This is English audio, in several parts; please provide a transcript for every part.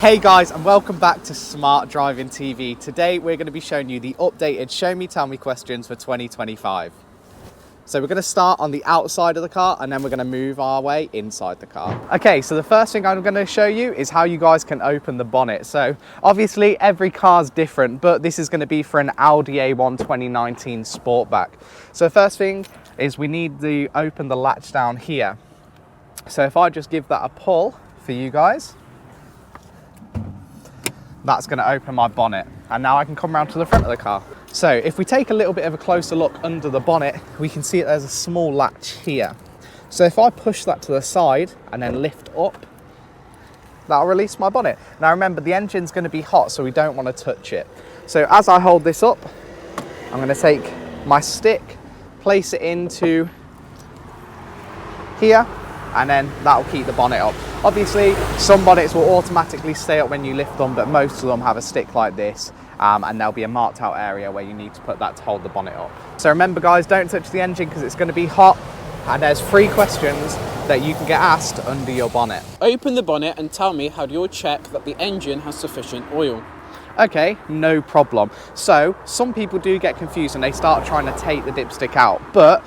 Hey guys, and welcome back to Smart Driving TV. Today we're going to be showing you the updated Show Me Tell Me questions for 2025. So we're going to start on the outside of the car and then we're going to move our way inside the car. Okay, so the first thing I'm going to show you is how you guys can open the bonnet. So obviously every car's different, but this is going to be for an Audi A1 2019 Sportback. So the first thing is we need to open the latch down here. So if I just give that a pull for you guys, that's going to open my bonnet, and now I can come around to the front of the car. So if we take a little bit of a closer look under the bonnet, we can see that there's a small latch here. So if I push that to the side and then lift up, that'll release my bonnet. Now remember, the engine's going to be hot, so we don't want to touch it. So as I hold this up, I'm going to take my stick, place it into here, and then that'll keep the bonnet up. Obviously, some bonnets will automatically stay up when you lift them, but most of them have a stick like this, and there'll be a marked out area where you need to put that to hold the bonnet up. So remember guys, don't touch the engine because it's going to be hot, and there's 3 questions that you can get asked under your bonnet. Open the bonnet and tell me how you'll check that the engine has sufficient oil. Okay, no problem. So some people do get confused and they start trying to take the dipstick out, but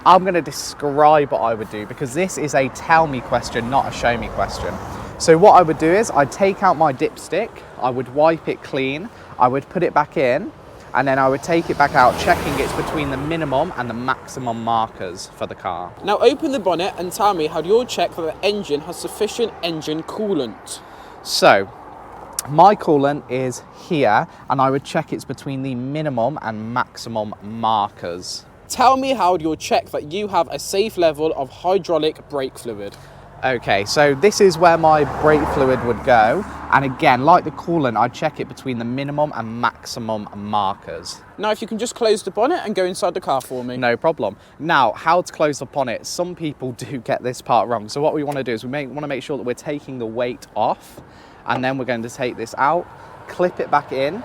I'm going to describe what I would do because this is a tell me question, not a show me question. So what I would do is I'd take out my dipstick, I would wipe it clean, I would put it back in, and then I would take it back out, checking it's between the minimum and the maximum markers for the car. Now open the bonnet and tell me how you'll check that the engine has sufficient engine coolant. So my coolant is here, and I would check it's between the minimum and maximum markers. Tell me how you'll check that you have a safe level of hydraulic brake fluid. Okay, so this is where my brake fluid would go. And again, like the coolant, I'd check it between the minimum and maximum markers. Now, if you can just close the bonnet and go inside the car for me. No problem. Now, how to close the bonnet. Some people do get this part wrong. So what we want to do is we want to make sure that we're taking the weight off. And then we're going to take this out, clip it back in.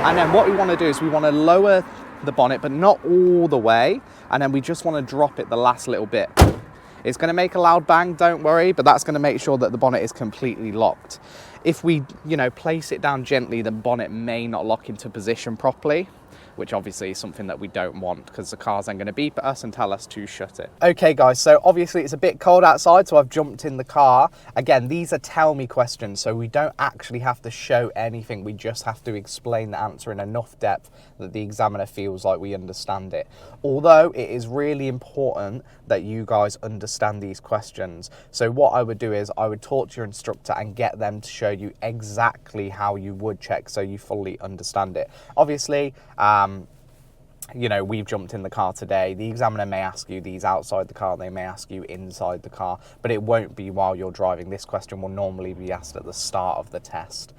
And then what we want to do is we want to lower the bonnet, but not all the way, and then we just want to drop it the last little bit. It's going to make a loud bang, don't worry, but that's going to make sure that the bonnet is completely locked. If we, place it down gently, the bonnet may not lock into position properly, which obviously is something that we don't want because the car's then going to beep at us and tell us to shut it. Okay guys, so obviously it's a bit cold outside, so I've jumped in the car. Again, these are tell me questions, so we don't actually have to show anything. We just have to explain the answer in enough depth that the examiner feels like we understand it. Although it is really important that you guys understand these questions. So what I would do is I would talk to your instructor and get them to show you exactly how you would check so you fully understand it. Obviously, we've jumped in the car today. The examiner may ask you these outside the car, they may ask you inside the car, but it won't be while you're driving. This question will normally be asked at the start of the test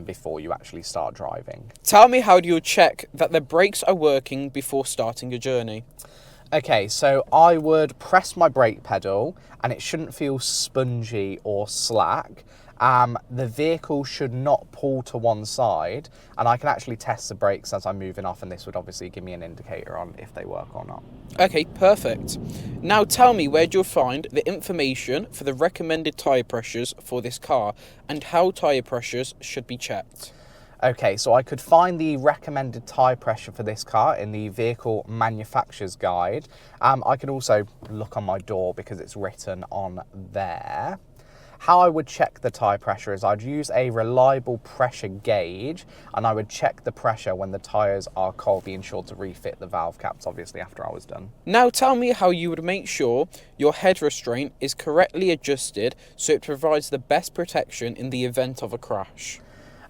before you actually start driving. Tell me how you'll check that the brakes are working before starting your journey. Okay, so I would press my brake pedal and it shouldn't feel spongy or slack. The vehicle should not pull to one side, and I can actually test the brakes as I'm moving off, and this would obviously give me an indicator on if they work or not. Okay, perfect. Now tell me where you'll find the information for the recommended tyre pressures for this car and how tyre pressures should be checked. Okay, so I could find the recommended tyre pressure for this car in the vehicle manufacturer's guide. I can also look on my door because it's written on there. How I would check the tyre pressure is I'd use a reliable pressure gauge, and I would check the pressure when the tyres are cold, being sure to refit the valve caps obviously after I was done. Now tell me how you would make sure your head restraint is correctly adjusted so it provides the best protection in the event of a crash.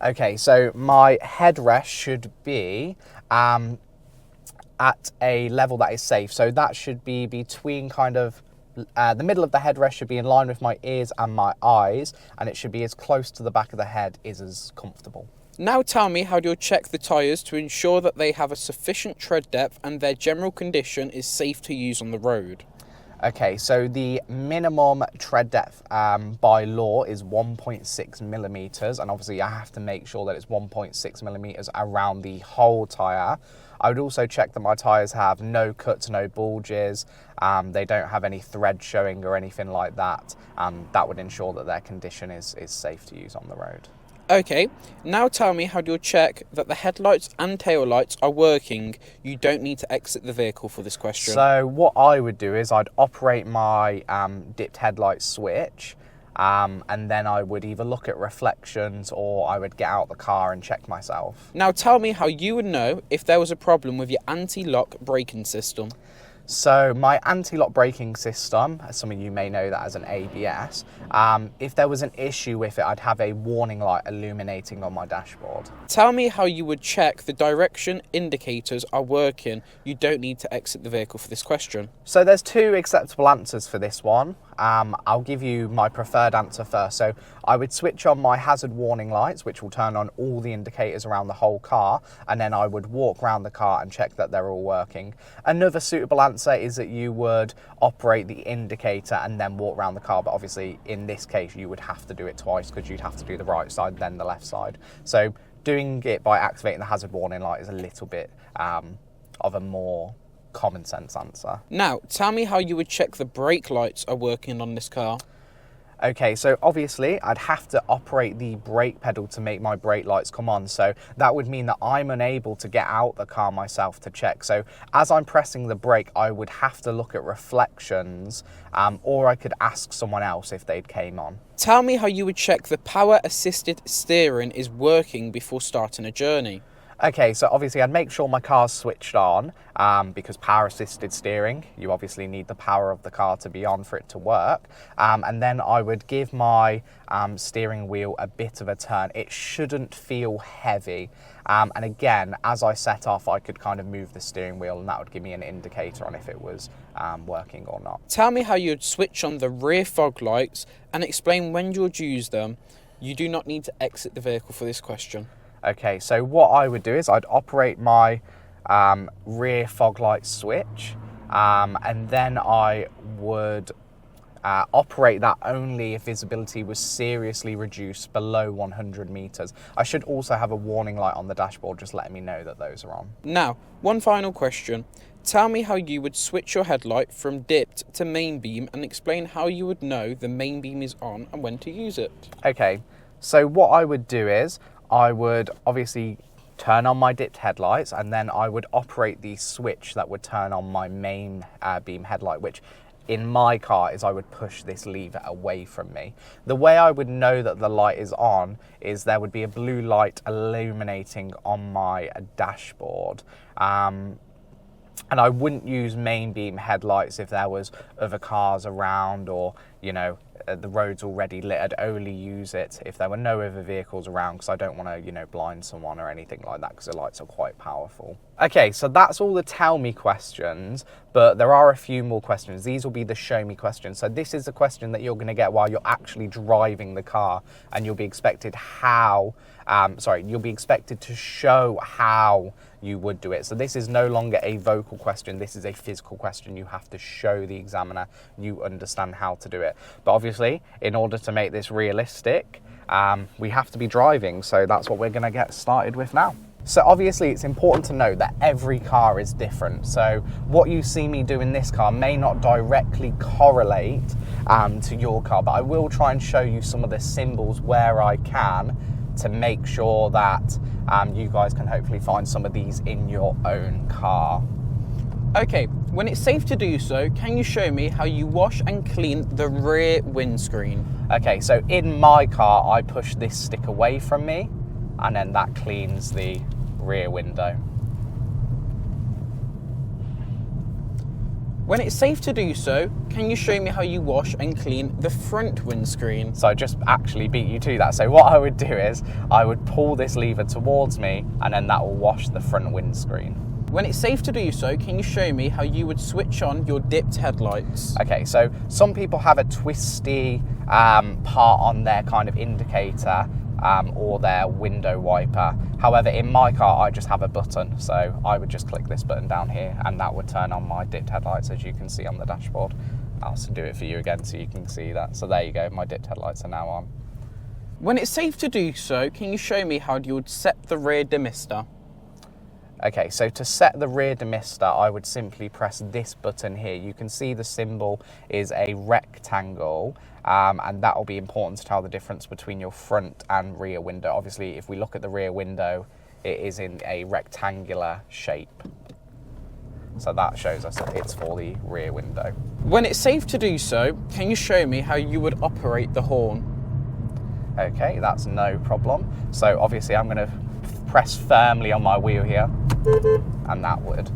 Okay, so my headrest should be at a level that is safe. So that should be between the middle of the headrest should be in line with my ears and my eyes, and it should be as close to the back of the head as comfortable. Now tell me how you'll check the tyres to ensure that they have a sufficient tread depth and their general condition is safe to use on the road. Okay, so the minimum tread depth by law is 1.6 millimeters, and obviously I have to make sure that it's 1.6 millimeters around the whole tyre. I would also check that my tyres have no cuts, no bulges, they don't have any thread showing or anything like that. That would ensure that their condition is safe to use on the road. Okay, now tell me how you'll check that the headlights and tail lights are working. You don't need to exit the vehicle for this question. So what I would do is I'd operate my dipped headlight switch, and then I would either look at reflections or I would get out the car and check myself. Now tell me how you would know if there was a problem with your anti-lock braking system. So my anti-lock braking system, some of you may know that as an ABS, if there was an issue with it, I'd have a warning light illuminating on my dashboard. Tell me how you would check the direction indicators are working. You don't need to exit the vehicle for this question. So there's two acceptable answers for this one. I'll give you my preferred answer first. So I would switch on my hazard warning lights, which will turn on all the indicators around the whole car, and then I would walk around the car and check that they're all working. Another suitable answer is that you would operate the indicator and then walk around the car, but obviously in this case you would have to do it twice because you'd have to do the right side then the left side. So doing it by activating the hazard warning light is a little bit of a more common sense answer. Now, tell me how you would check the brake lights are working on this car. Okay, so obviously I'd have to operate the brake pedal to make my brake lights come on. So that would mean that I'm unable to get out the car myself to check. So as I'm pressing the brake, I would have to look at reflections, or I could ask someone else if they'd came on. Tell me how you would check the power assisted steering is working before starting a journey. Okay, so obviously I'd make sure my car's switched on, because power assisted steering, you obviously need the power of the car to be on for it to work. And then I would give my steering wheel a bit of a turn. It shouldn't feel heavy. And again, as I set off, I could kind of move the steering wheel and that would give me an indicator on if it was working or not. Tell me how you'd switch on the rear fog lights and explain when you'd use them. You do not need to exit the vehicle for this question. Okay, so what I would do is I'd operate my rear fog light switch, and then I would operate that only if visibility was seriously reduced below 100 meters. I should also have a warning light on the dashboard just letting me know that those are on. Now, one final question. Tell me how you would switch your headlight from dipped to main beam and explain how you would know the main beam is on and when to use it. Okay, so what I would do is I would obviously turn on my dipped headlights and then I would operate the switch that would turn on my main beam headlight, which in my car is I would push this lever away from me. The way I would know that the light is on is there would be a blue light illuminating on my dashboard. And I wouldn't use main beam headlights if there was other cars around or, you know, the road's already lit. I'd only use it if there were no other vehicles around because I don't want to, you know, blind someone or anything like that because the lights are quite powerful. Okay, so that's all the tell me questions, but there are a few more questions. These will be the show me questions. So this is the question that you're going to get while you're actually driving the car, and you'll be expected you'll be expected to show how you would do it. So this is no longer a vocal question, this is a physical question. You have to show the examiner you understand how to do it. But obviously, in order to make this realistic, we have to be driving, so that's what we're going to get started with now. So obviously it's important to note that every car is different. So what you see me do in this car may not directly correlate to your car, but I will try and show you some of the symbols where I can to make sure that you guys can hopefully find some of these in your own car. Okay, when it's safe to do so, can you show me how you wash and clean the rear windscreen? Okay, so in my car, I push this stick away from me, and then that cleans the rear window. When it's safe to do so, can you show me how you wash and clean the front windscreen? So I just actually beat you to that. So what I would do is I would pull this lever towards me and then that will wash the front windscreen. When it's safe to do so, can you show me how you would switch on your dipped headlights? Okay, so some people have a twisty part on their kind of indicator or their window wiper. However, in my car, I just have a button. So I would just click this button down here and that would turn on my dipped headlights, as you can see on the dashboard. I'll also do it for you again so you can see that. So there you go, my dipped headlights are now on. When it's safe to do so, can you show me how you would set the rear demister? Okay, so to set the rear demister, I would simply press this button here. You can see the symbol is a rectangle, and that will be important to tell the difference between your front and rear window. Obviously, if we look at the rear window, it is in a rectangular shape. So that shows us that it's for the rear window. When it's safe to do so, can you show me how you would operate the horn? Okay, that's no problem. So obviously I'm going to press firmly on my wheel here, and that would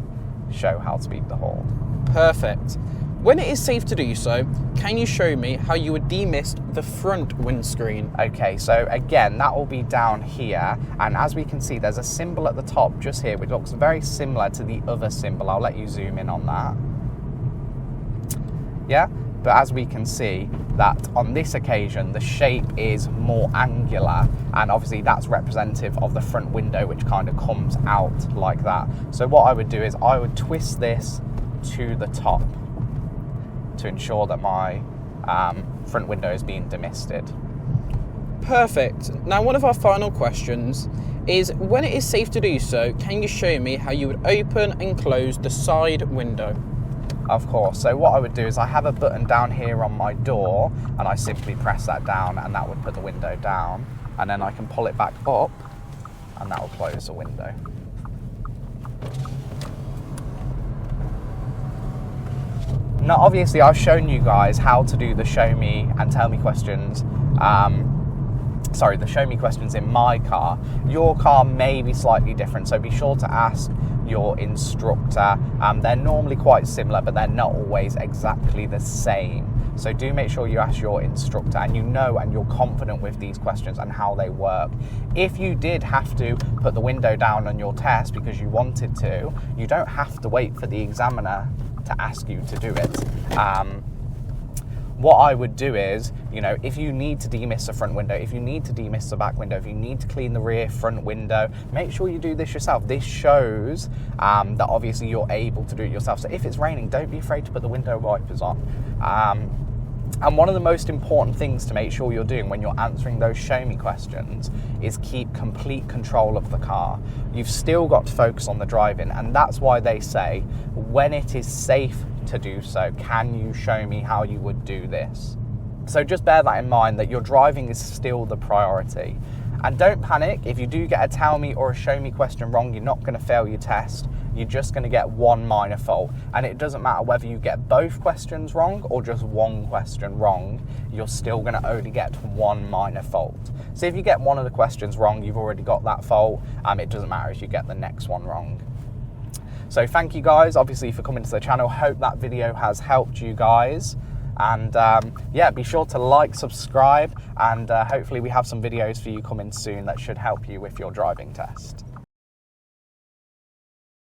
show how to beep the horn. Perfect. When it is safe to do so, can you show me how you would demist the front windscreen? Okay, so again, that will be down here, and as we can see, there's a symbol at the top just here, which looks very similar to the other symbol. I'll let you zoom in on that. Yeah, but as we can see, that on this occasion, the shape is more angular, and obviously that's representative of the front window, which kind of comes out like that. So what I would do is I would twist this to the top to ensure that my front window is being demisted. Perfect. Now, one of our final questions is, when it is safe to do so, can you show me how you would open and close the side window? Of course. So what I would do is I have a button down here on my door, and I simply press that down, and that would put the window down, and then I can pull it back up, and that will close the window. Now, obviously, I've shown you guys how to do the show me and tell me questions. The show me questions in my car. Your car may be slightly different, so be sure to ask your instructor. They're normally quite similar, but they're not always exactly the same. So do make sure you ask your instructor, and you know and you're confident with these questions and how they work. If you did have to put the window down on your test because you wanted to, you don't have to wait for the examiner to ask you to do it. What I would do is, if you need to demist the front window, if you need to demist the back window, if you need to clean the rear front window, make sure you do this yourself. This shows that obviously you're able to do it yourself. So if it's raining, don't be afraid to put the window wipers on. And one of the most important things to make sure you're doing when you're answering those show me questions is keep complete control of the car. You've still got to focus on the driving, and that's why they say, when it is safe to do so, can you show me how you would do this? So just bear that in mind, that your driving is still the priority. And don't panic. If you do get a tell me or a show me question wrong, you're not going to fail your test. You're just going to get one minor fault. And it doesn't matter whether you get both questions wrong or just one question wrong, you're still going to only get one minor fault. So if you get one of the questions wrong, you've already got that fault. It doesn't matter if you get the next one wrong. So thank you guys, obviously, for coming to the channel. Hope that video has helped you guys. And yeah, be sure to like, subscribe, and hopefully we have some videos for you coming soon that should help you with your driving test.